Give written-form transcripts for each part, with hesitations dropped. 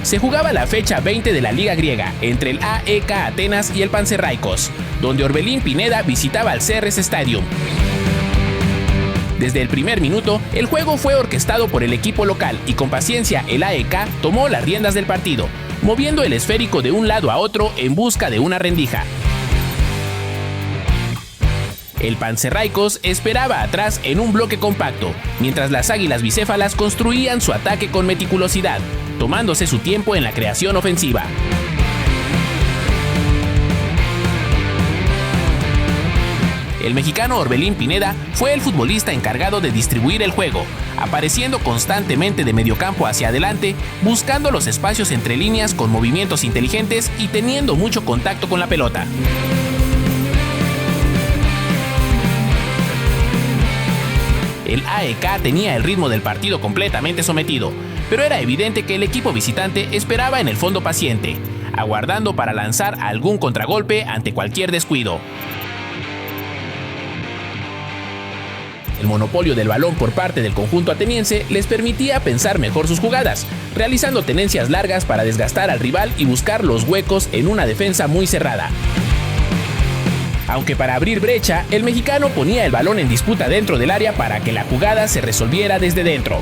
se jugaba la fecha 20 de la Liga Griega entre el AEK Atenas y el Pantserraikos, donde Orbelín Pineda visitaba al Ceres Stadium. Desde el primer minuto, el juego fue orquestado por el equipo local y con paciencia el AEK tomó las riendas del partido, moviendo el esférico de un lado a otro en busca de una rendija. El Pantserraikos esperaba atrás en un bloque compacto, mientras las águilas bicéfalas construían su ataque con meticulosidad, tomándose su tiempo en la creación ofensiva. El mexicano Orbelín Pineda fue el futbolista encargado de distribuir el juego, apareciendo constantemente de mediocampo hacia adelante, buscando los espacios entre líneas con movimientos inteligentes y teniendo mucho contacto con la pelota. El AEK tenía el ritmo del partido completamente sometido, pero era evidente que el equipo visitante esperaba en el fondo paciente, aguardando para lanzar algún contragolpe ante cualquier descuido. El monopolio del balón por parte del conjunto ateniense les permitía pensar mejor sus jugadas, realizando tenencias largas para desgastar al rival y buscar los huecos en una defensa muy cerrada. Aunque para abrir brecha, el mexicano ponía el balón en disputa dentro del área para que la jugada se resolviera desde dentro.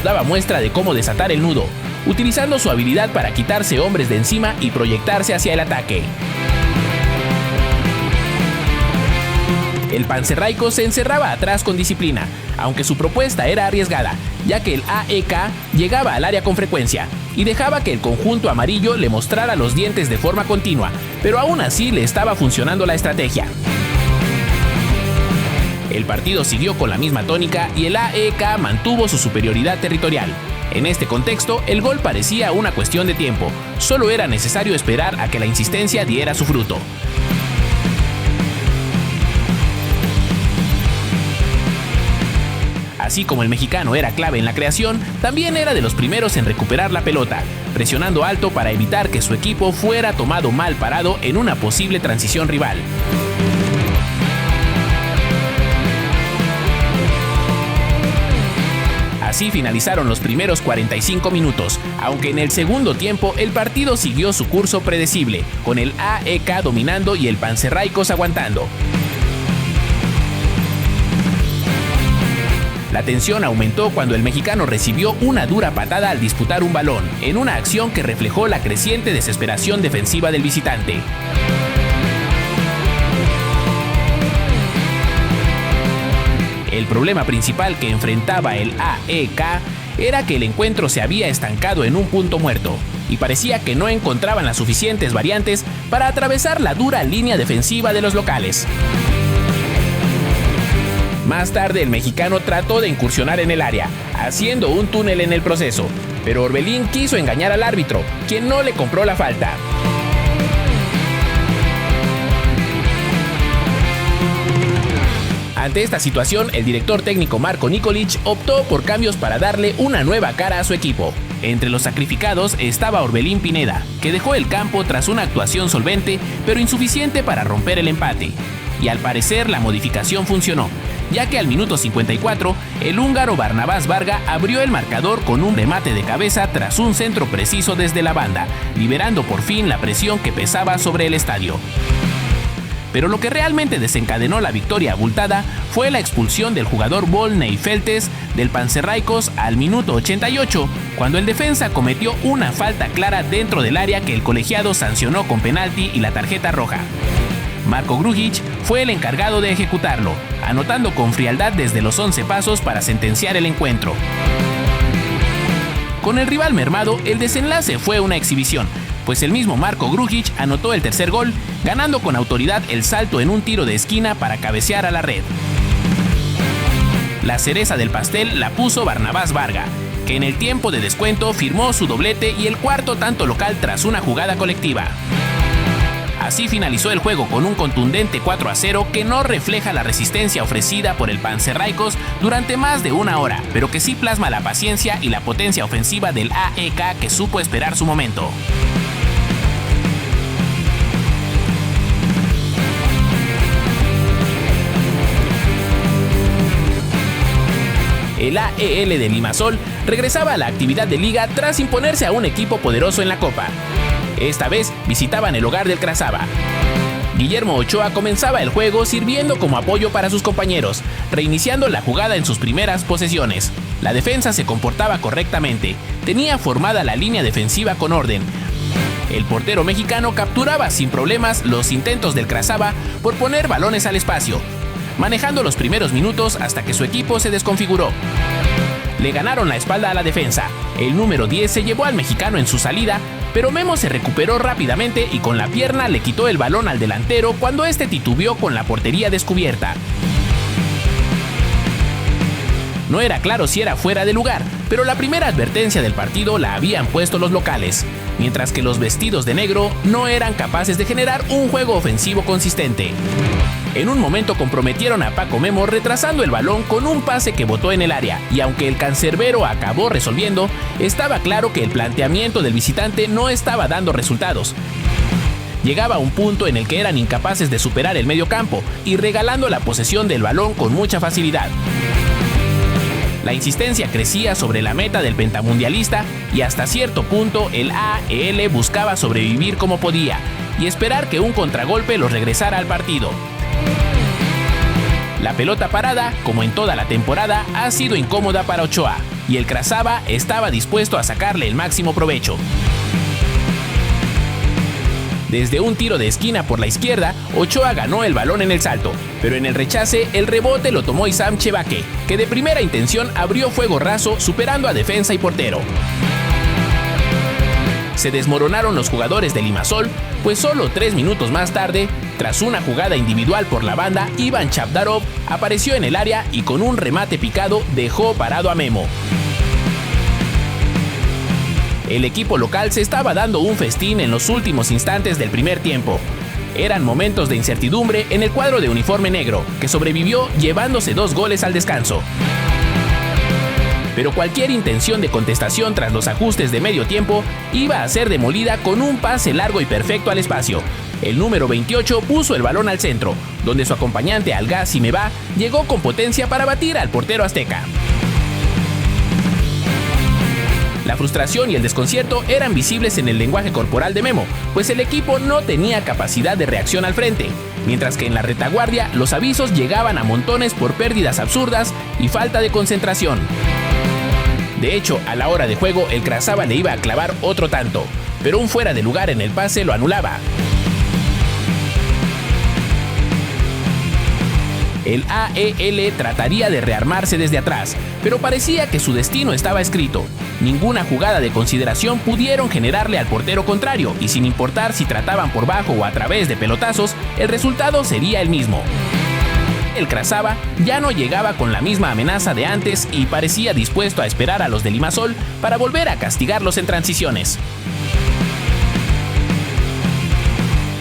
Daba muestra de cómo desatar el nudo, utilizando su habilidad para quitarse hombres de encima y proyectarse hacia el ataque. El Pantserraikos se encerraba atrás con disciplina, aunque su propuesta era arriesgada, ya que el AEK llegaba al área con frecuencia y dejaba que el conjunto amarillo le mostrara los dientes de forma continua, pero aún así le estaba funcionando la estrategia. El partido siguió con la misma tónica y el AEK mantuvo su superioridad territorial. En este contexto, el gol parecía una cuestión de tiempo, solo era necesario esperar a que la insistencia diera su fruto. Así como el mexicano era clave en la creación, también era de los primeros en recuperar la pelota, presionando alto para evitar que su equipo fuera tomado mal parado en una posible transición rival. Así finalizaron los primeros 45 minutos, aunque en el segundo tiempo el partido siguió su curso predecible, con el AEK dominando y el Pantserraikos aguantando. La tensión aumentó cuando el mexicano recibió una dura patada al disputar un balón, en una acción que reflejó la creciente desesperación defensiva del visitante. El problema principal que enfrentaba el AEK era que el encuentro se había estancado en un punto muerto, y parecía que no encontraban las suficientes variantes para atravesar la dura línea defensiva de los locales. Más tarde el mexicano trató de incursionar en el área, haciendo un túnel en el proceso, pero Orbelín quiso engañar al árbitro, quien no le compró la falta. Ante esta situación, el director técnico Marko Nikolić optó por cambios para darle una nueva cara a su equipo. Entre los sacrificados estaba Orbelín Pineda, que dejó el campo tras una actuación solvente, pero insuficiente para romper el empate. Y al parecer la modificación funcionó, ya que al minuto 54, el húngaro Barnabás Varga abrió el marcador con un remate de cabeza tras un centro preciso desde la banda, liberando por fin la presión que pesaba sobre el estadio. Pero lo que realmente desencadenó la victoria abultada fue la expulsión del jugador Volney Feltes del Pantserraikos al minuto 88, cuando el defensa cometió una falta clara dentro del área que el colegiado sancionó con penalti y la tarjeta roja. Marko Grujić fue el encargado de ejecutarlo, anotando con frialdad desde los 11 pasos para sentenciar el encuentro. Con el rival mermado, el desenlace fue una exhibición, pues el mismo Marko Grujić anotó el tercer gol, ganando con autoridad el salto en un tiro de esquina para cabecear a la red. La cereza del pastel la puso Barnabás Varga, que en el tiempo de descuento firmó su doblete y el cuarto tanto local tras una jugada colectiva. Así finalizó el juego con un contundente 4-0 que no refleja la resistencia ofrecida por el Pantserraikos durante más de una hora, pero que sí plasma la paciencia y la potencia ofensiva del AEK que supo esperar su momento. el AEL de Limassol regresaba a la actividad de liga tras imponerse a un equipo poderoso en la Copa. Esta vez visitaban el hogar del Krasava. Guillermo Ochoa comenzaba el juego sirviendo como apoyo para sus compañeros, reiniciando la jugada en sus primeras posesiones. La defensa se comportaba correctamente, tenía formada la línea defensiva con orden. El portero mexicano capturaba sin problemas los intentos del Krasava por poner balones al espacio, manejando los primeros minutos hasta que su equipo se desconfiguró. Le ganaron la espalda a la defensa. El número 10 se llevó al mexicano en su salida, pero Memo se recuperó rápidamente y con la pierna le quitó el balón al delantero cuando este titubeó con la portería descubierta. No era claro si era fuera de lugar, pero la primera advertencia del partido la habían puesto los locales, mientras que los vestidos de negro no eran capaces de generar un juego ofensivo consistente. En un momento comprometieron a Paco Memo retrasando el balón con un pase que botó en el área, y aunque el cancerbero acabó resolviendo, estaba claro que el planteamiento del visitante no estaba dando resultados. Llegaba a un punto en el que eran incapaces de superar el medio campo y regalando la posesión del balón con mucha facilidad. La insistencia crecía sobre la meta del pentamundialista y hasta cierto punto el AEL buscaba sobrevivir como podía y esperar que un contragolpe los regresara al partido. La pelota parada, como en toda la temporada, ha sido incómoda para Ochoa y el Krasava estaba dispuesto a sacarle el máximo provecho. Desde un tiro de esquina por la izquierda, Ochoa ganó el balón en el salto, pero en el rechace el rebote lo tomó Issam Chebake, que de primera intención abrió fuego raso superando a defensa y portero. Se desmoronaron los jugadores de Limassol, pues solo 3 minutos más tarde, tras una jugada individual por la banda, Ivan Chavdarov apareció en el área y con un remate picado dejó parado a Memo. El equipo local se estaba dando un festín en los últimos instantes del primer tiempo. Eran momentos de incertidumbre en el cuadro de uniforme negro, que sobrevivió llevándose 2 goles al descanso. Pero cualquier intención de contestación tras los ajustes de medio tiempo iba a ser demolida con un pase largo y perfecto al espacio. El número 28 puso el balón al centro, donde su acompañante Algaz Simeva llegó con potencia para batir al portero azteca. La frustración y el desconcierto eran visibles en el lenguaje corporal de Memo, pues el equipo no tenía capacidad de reacción al frente, mientras que en la retaguardia los avisos llegaban a montones por pérdidas absurdas y falta de concentración. De hecho, a la hora de juego el Krasava le iba a clavar otro tanto, pero un fuera de lugar en el pase lo anulaba. El AEL trataría de rearmarse desde atrás, pero parecía que su destino estaba escrito. Ninguna jugada de consideración pudieron generarle al portero contrario, y sin importar si trataban por bajo o a través de pelotazos, el resultado sería el mismo. El Krasava ya no llegaba con la misma amenaza de antes y parecía dispuesto a esperar a los de Limassol para volver a castigarlos en transiciones.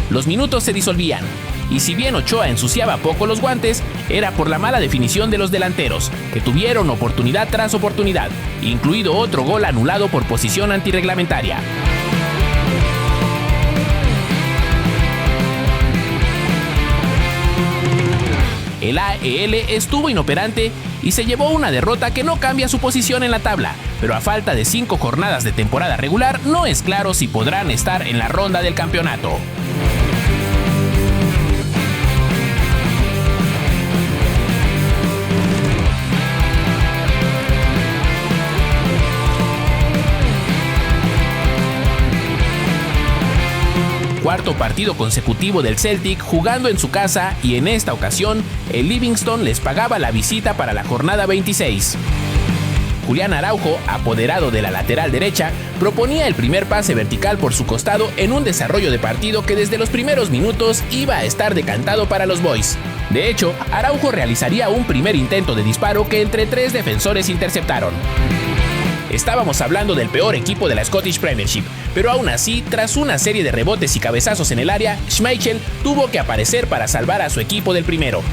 Los minutos se disolvían, y si bien Ochoa ensuciaba poco los guantes, era por la mala definición de los delanteros, que tuvieron oportunidad tras oportunidad, incluido otro gol anulado por posición antirreglamentaria. El AEL estuvo inoperante y se llevó una derrota que no cambia su posición en la tabla, pero a falta de 5 jornadas de temporada regular no es claro si podrán estar en la ronda del campeonato. Cuarto partido consecutivo del Celtic jugando en su casa, y en esta ocasión el Livingston les pagaba la visita para la jornada 26. Julián Araujo, apoderado de la lateral derecha, proponía el primer pase vertical por su costado en un desarrollo de partido que desde los primeros minutos iba a estar decantado para los Boys. De hecho, Araujo realizaría un primer intento de disparo que entre 3 defensores interceptaron. Estábamos hablando del peor equipo de la Scottish Premiership, pero aún así, tras una serie de rebotes y cabezazos en el área, Schmeichel tuvo que aparecer para salvar a su equipo del primero.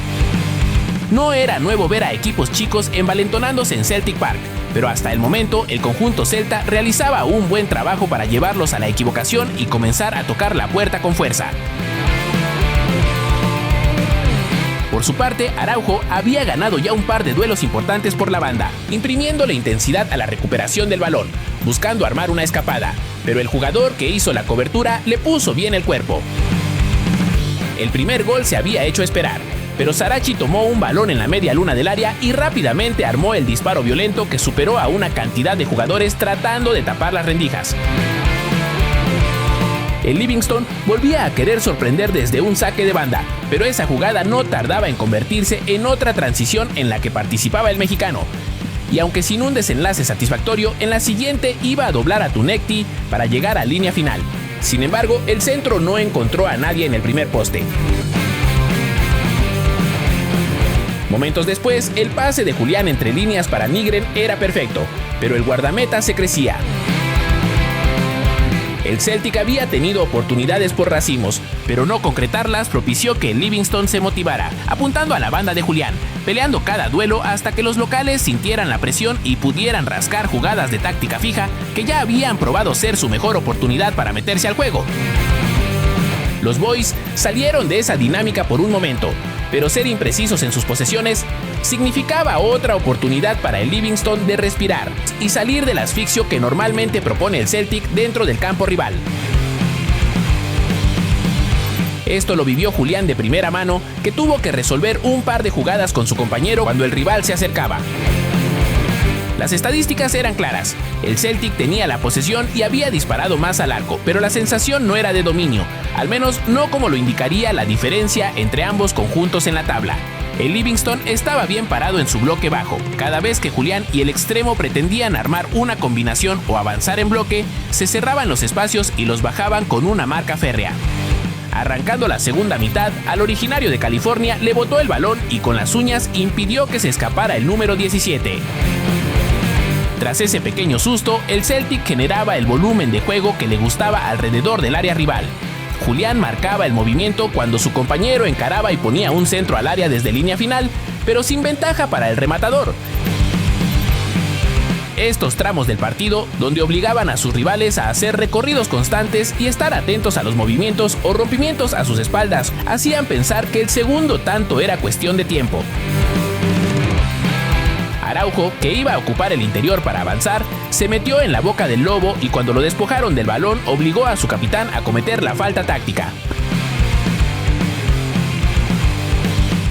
No era nuevo ver a equipos chicos envalentonándose en Celtic Park, pero hasta el momento el conjunto celta realizaba un buen trabajo para llevarlos a la equivocación y comenzar a tocar la puerta con fuerza. Por su parte, Araujo había ganado ya un par de duelos importantes por la banda, imprimiéndole intensidad a la recuperación del balón, buscando armar una escapada, pero el jugador que hizo la cobertura le puso bien el cuerpo. El primer gol se había hecho esperar, pero Sarachi tomó un balón en la media luna del área y rápidamente armó el disparo violento que superó a una cantidad de jugadores tratando de tapar las rendijas. El Livingston volvía a querer sorprender desde un saque de banda, pero esa jugada no tardaba en convertirse en otra transición en la que participaba el mexicano. Y aunque sin un desenlace satisfactorio, en la siguiente iba a doblar a Tunecti para llegar a línea final. Sin embargo, el centro no encontró a nadie en el primer poste. Momentos después, el pase de Julián entre líneas para Nygren era perfecto, pero el guardameta se crecía. El Celtic había tenido oportunidades por racimos, pero no concretarlas propició que el Livingston se motivara, apuntando a la banda de Julián, peleando cada duelo hasta que los locales sintieran la presión y pudieran rascar jugadas de táctica fija que ya habían probado ser su mejor oportunidad para meterse al juego. Los Boys salieron de esa dinámica por un momento, pero ser imprecisos en sus posesiones significaba otra oportunidad para el Livingston de respirar y salir del asfixio que normalmente propone el Celtic dentro del campo rival. Esto lo vivió Julián de primera mano, que tuvo que resolver un par de jugadas con su compañero cuando el rival se acercaba. Las estadísticas eran claras, el Celtic tenía la posesión y había disparado más al arco, pero la sensación no era de dominio, al menos no como lo indicaría la diferencia entre ambos conjuntos en la tabla. El Livingston estaba bien parado en su bloque bajo. Cada vez que Julián y el extremo pretendían armar una combinación o avanzar en bloque, se cerraban los espacios y los bajaban con una marca férrea. Arrancando la segunda mitad, al originario de California le botó el balón y con las uñas impidió que se escapara el número 17. Tras ese pequeño susto, el Celtic generaba el volumen de juego que le gustaba alrededor del área rival. Julián marcaba el movimiento cuando su compañero encaraba y ponía un centro al área desde línea final, pero sin ventaja para el rematador. Estos tramos del partido, donde obligaban a sus rivales a hacer recorridos constantes y estar atentos a los movimientos o rompimientos a sus espaldas, hacían pensar que el segundo tanto era cuestión de tiempo. Araujo, que iba a ocupar el interior para avanzar, se metió en la boca del lobo y cuando lo despojaron del balón obligó a su capitán a cometer la falta táctica.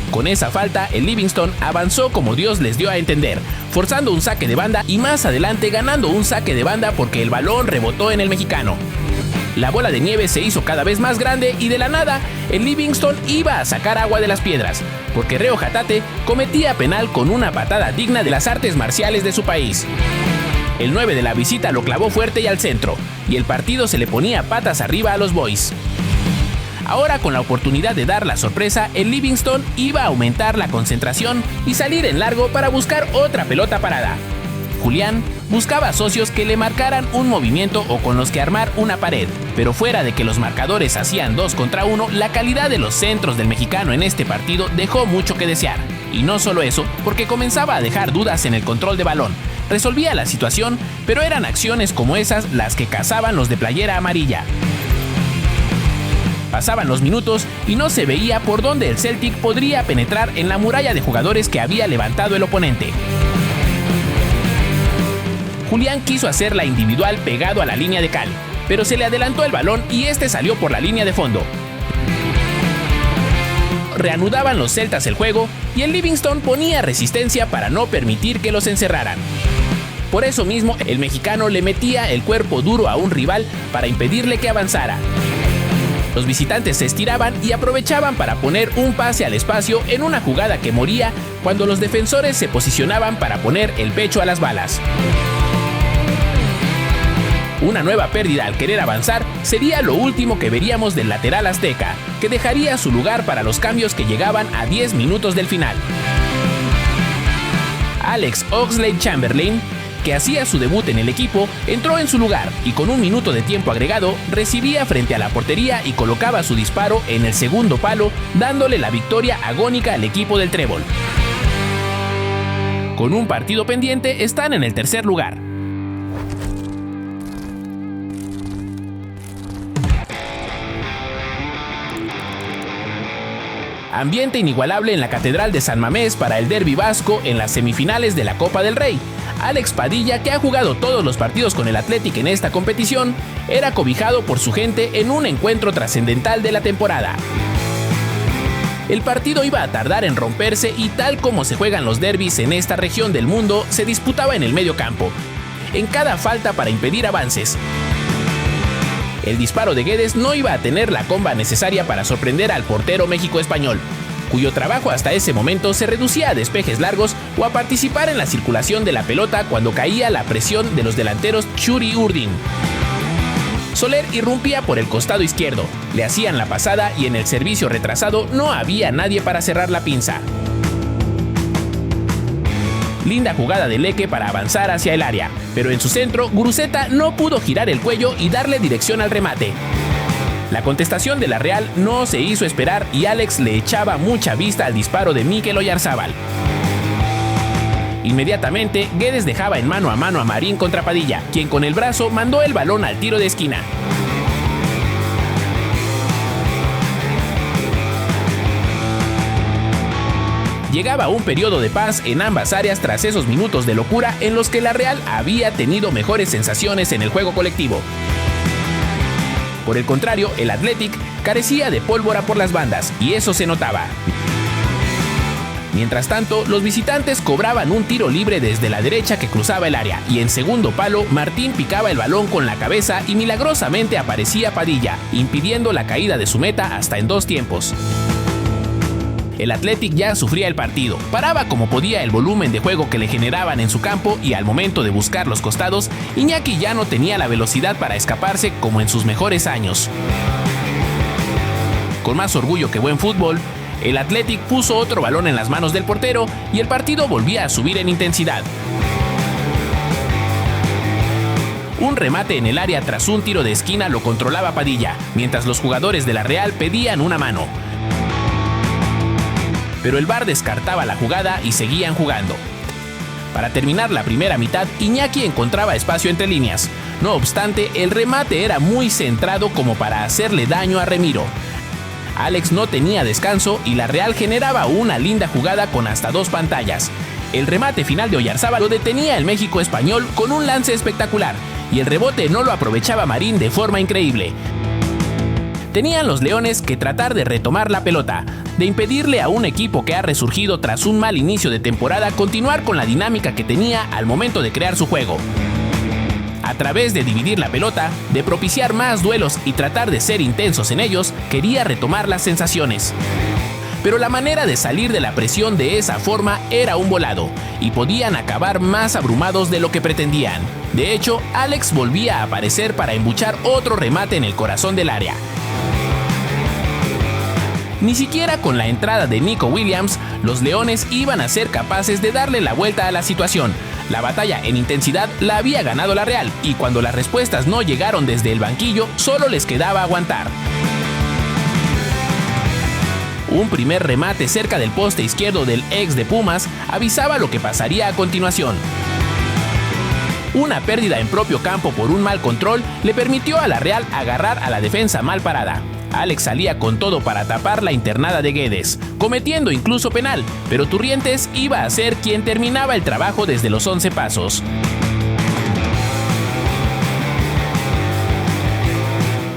Con esa falta, el Livingston avanzó como Dios les dio a entender, forzando un saque de banda y más adelante ganando un saque de banda porque el balón rebotó en el mexicano. La bola de nieve se hizo cada vez más grande y de la nada, el Livingston iba a sacar agua de las piedras, porque Reo Hatate cometía penal con una patada digna de las artes marciales de su país. El 9 de la visita lo clavó fuerte y al centro, y el partido se le ponía patas arriba a los Boys. Ahora, con la oportunidad de dar la sorpresa, el Livingston iba a aumentar la concentración y salir en largo para buscar otra pelota parada. Julián buscaba socios que le marcaran un movimiento o con los que armar una pared, pero fuera de que los marcadores hacían 2 contra 1, la calidad de los centros del mexicano en este partido dejó mucho que desear. Y no solo eso, porque comenzaba a dejar dudas en el control de balón. Resolvía la situación, pero eran acciones como esas las que cazaban los de playera amarilla. Pasaban los minutos y no se veía por dónde el Celtic podría penetrar en la muralla de jugadores que había levantado el oponente. Julián quiso hacer la individual pegado a la línea de cal, pero se le adelantó el balón y este salió por la línea de fondo. Reanudaban los celtas el juego y el Livingston ponía resistencia para no permitir que los encerraran. Por eso mismo, el mexicano le metía el cuerpo duro a un rival para impedirle que avanzara. Los visitantes se estiraban y aprovechaban para poner un pase al espacio en una jugada que moría cuando los defensores se posicionaban para poner el pecho a las balas. Una nueva pérdida al querer avanzar sería lo último que veríamos del lateral azteca, que dejaría su lugar para los cambios que llegaban a 10 minutos del final. Alex Oxlade-Chamberlain, que hacía su debut en el equipo, entró en su lugar y con un minuto de tiempo agregado recibía frente a la portería y colocaba su disparo en el segundo palo, dándole la victoria agónica al equipo del Trébol. Con un partido pendiente, están en el tercer lugar. Ambiente inigualable en la Catedral de San Mamés para el derbi vasco en las semifinales de la Copa del Rey. Alex Padilla, que ha jugado todos los partidos con el Athletic en esta competición, era cobijado por su gente en un encuentro trascendental de la temporada. El partido iba a tardar en romperse y tal como se juegan los derbis en esta región del mundo, se disputaba en el medio campo, en cada falta para impedir avances. El disparo de Guedes no iba a tener la comba necesaria para sorprender al portero México-español, cuyo trabajo hasta ese momento se reducía a despejes largos o a participar en la circulación de la pelota cuando caía la presión de los delanteros Churi Urdin. Soler irrumpía por el costado izquierdo, le hacían la pasada y en el servicio retrasado no había nadie para cerrar la pinza. Linda jugada de Leque para avanzar hacia el área, pero en su centro, Guruceta no pudo girar el cuello y darle dirección al remate. La contestación de la Real no se hizo esperar y Alex le echaba mucha vista al disparo de Mikel Oyarzábal. Inmediatamente, Guedes dejaba en mano a Marín contra Padilla, quien con el brazo mandó el balón al tiro de esquina. Llegaba un periodo de paz en ambas áreas tras esos minutos de locura en los que la Real había tenido mejores sensaciones en el juego colectivo. Por el contrario, el Athletic carecía de pólvora por las bandas, y eso se notaba. Mientras tanto, los visitantes cobraban un tiro libre desde la derecha que cruzaba el área, y en segundo palo, Martín picaba el balón con la cabeza y milagrosamente aparecía Padilla, impidiendo la caída de su meta hasta en 2 tiempos. El Athletic ya sufría el partido, paraba como podía el volumen de juego que le generaban en su campo y al momento de buscar los costados, Iñaki ya no tenía la velocidad para escaparse como en sus mejores años. Con más orgullo que buen fútbol, el Athletic puso otro balón en las manos del portero y el partido volvía a subir en intensidad. Un remate en el área tras un tiro de esquina lo controlaba Padilla, mientras los jugadores de la Real pedían una mano. Pero el VAR descartaba la jugada y seguían jugando. Para terminar la primera mitad, Iñaki encontraba espacio entre líneas. No obstante, el remate era muy centrado como para hacerle daño a Remiro. Alex no tenía descanso y la Real generaba una linda jugada con hasta 2 pantallas. El remate final de Oyarzábal lo detenía el México español con un lance espectacular y el rebote no lo aprovechaba Marín de forma increíble. Tenían los Leones que tratar de retomar la pelota, de impedirle a un equipo que ha resurgido tras un mal inicio de temporada continuar con la dinámica que tenía al momento de crear su juego. A través de dividir la pelota, de propiciar más duelos y tratar de ser intensos en ellos, quería retomar las sensaciones. Pero la manera de salir de la presión de esa forma era un volado, y podían acabar más abrumados de lo que pretendían. De hecho, Alex volvía a aparecer para embuchar otro remate en el corazón del área. Ni siquiera con la entrada de Nico Williams, los Leones iban a ser capaces de darle la vuelta a la situación. La batalla en intensidad la había ganado la Real, y cuando las respuestas no llegaron desde el banquillo, solo les quedaba aguantar. Un primer remate cerca del poste izquierdo del ex de Pumas avisaba lo que pasaría a continuación. Una pérdida en propio campo por un mal control le permitió a la Real agarrar a la defensa mal parada. Alex salía con todo para tapar la internada de Guedes, cometiendo incluso penal, pero Turrientes iba a ser quien terminaba el trabajo desde los 11 pasos.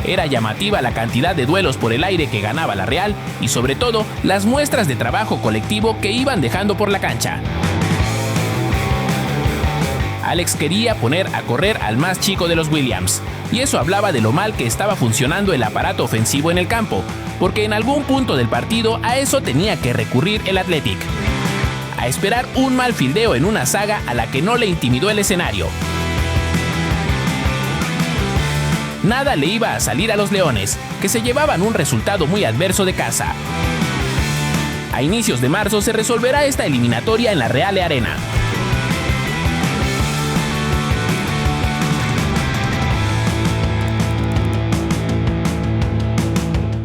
Era llamativa la cantidad de duelos por el aire que ganaba la Real y sobre todo las muestras de trabajo colectivo que iban dejando por la cancha. Alex quería poner a correr al más chico de los Williams, y eso hablaba de lo mal que estaba funcionando el aparato ofensivo en el campo, porque en algún punto del partido a eso tenía que recurrir el Athletic. A esperar un mal fildeo en una saga a la que no le intimidó el escenario. Nada le iba a salir a los Leones, que se llevaban un resultado muy adverso de casa. A inicios de marzo se resolverá esta eliminatoria en la Real Arena.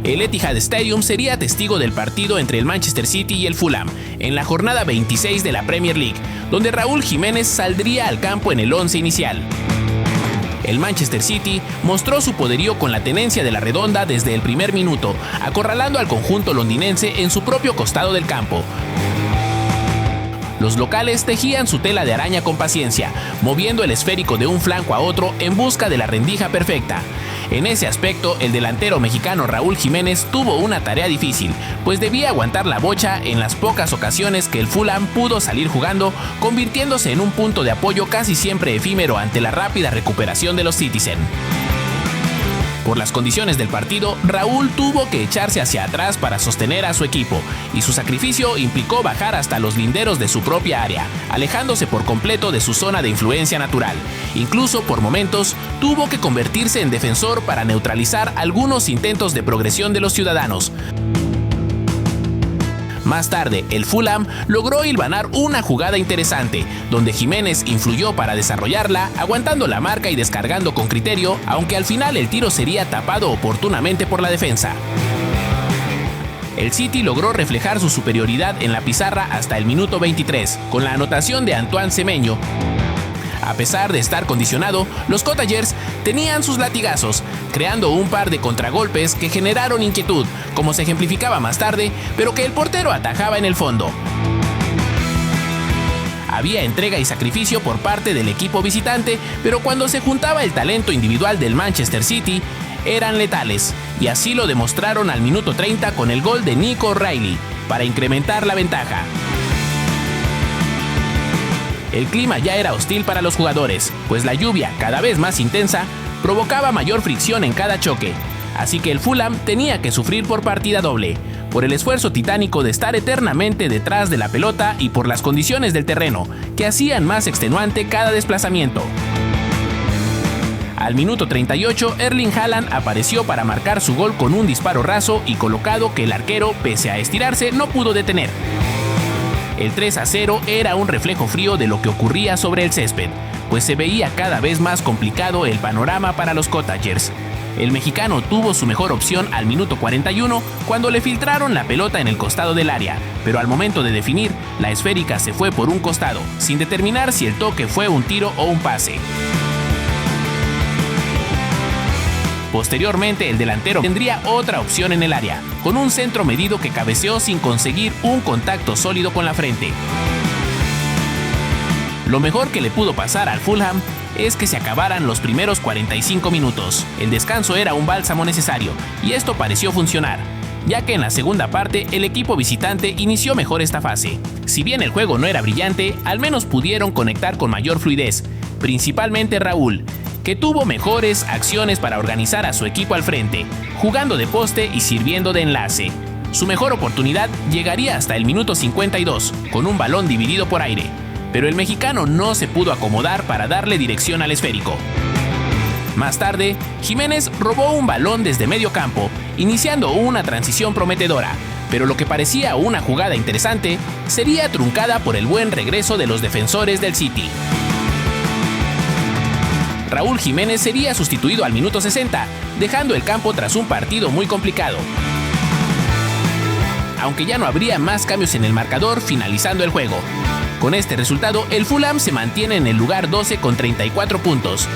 El Etihad Stadium sería testigo del partido entre el Manchester City y el Fulham, en la jornada 26 de la Premier League, donde Raúl Jiménez saldría al campo en el 11 inicial. El Manchester City mostró su poderío con la tenencia de la redonda desde el primer minuto, acorralando al conjunto londinense en su propio costado del campo. Los locales tejían su tela de araña con paciencia, moviendo el esférico de un flanco a otro en busca de la rendija perfecta. En ese aspecto, el delantero mexicano Raúl Jiménez tuvo una tarea difícil, pues debía aguantar la bocha en las pocas ocasiones que el Fulham pudo salir jugando, convirtiéndose en un punto de apoyo casi siempre efímero ante la rápida recuperación de los Citizen. Por las condiciones del partido, Raúl tuvo que echarse hacia atrás para sostener a su equipo, y su sacrificio implicó bajar hasta los linderos de su propia área, alejándose por completo de su zona de influencia natural. Incluso por momentos, tuvo que convertirse en defensor para neutralizar algunos intentos de progresión de los ciudadanos. Más tarde, el Fulham logró hilvanar una jugada interesante, donde Jiménez influyó para desarrollarla, aguantando la marca y descargando con criterio, aunque al final el tiro sería tapado oportunamente por la defensa. El City logró reflejar su superioridad en la pizarra hasta el minuto 23, con la anotación de Antoine Semenyo. A pesar de estar condicionado, los Cottagers tenían sus latigazos, creando un par de contragolpes que generaron inquietud, como se ejemplificaba más tarde, pero que el portero atajaba en el fondo. Había entrega y sacrificio por parte del equipo visitante, pero cuando se juntaba el talento individual del Manchester City, eran letales, y así lo demostraron al minuto 30 con el gol de Nico O'Reilly, para incrementar la ventaja. El clima ya era hostil para los jugadores, pues la lluvia, cada vez más intensa, provocaba mayor fricción en cada choque, así que el Fulham tenía que sufrir por partida doble, por el esfuerzo titánico de estar eternamente detrás de la pelota y por las condiciones del terreno, que hacían más extenuante cada desplazamiento. Al minuto 38, Erling Haaland apareció para marcar su gol con un disparo raso y colocado que el arquero, pese a estirarse, no pudo detener. El 3-0 era un reflejo frío de lo que ocurría sobre el césped, pues se veía cada vez más complicado el panorama para los Cottagers. El mexicano tuvo su mejor opción al minuto 41 cuando le filtraron la pelota en el costado del área, pero al momento de definir, la esférica se fue por un costado, sin determinar si el toque fue un tiro o un pase. Posteriormente, el delantero tendría otra opción en el área, con un centro medido que cabeceó sin conseguir un contacto sólido con la frente. Lo mejor que le pudo pasar al Fulham es que se acabaran los primeros 45 minutos. El descanso era un bálsamo necesario, y esto pareció funcionar, ya que en la segunda parte el equipo visitante inició mejor esta fase. Si bien el juego no era brillante, al menos pudieron conectar con mayor fluidez, principalmente Raúl, que tuvo mejores acciones para organizar a su equipo al frente, jugando de poste y sirviendo de enlace. Su mejor oportunidad llegaría hasta el minuto 52, con un balón dividido por aire, pero el mexicano no se pudo acomodar para darle dirección al esférico. Más tarde, Jiménez robó un balón desde medio campo, iniciando una transición prometedora, pero lo que parecía una jugada interesante sería truncada por el buen regreso de los defensores del City. Raúl Jiménez sería sustituido al minuto 60, dejando el campo tras un partido muy complicado. Aunque ya no habría más cambios en el marcador finalizando el juego. Con este resultado, el Fulham se mantiene en el lugar 12 con 34 puntos.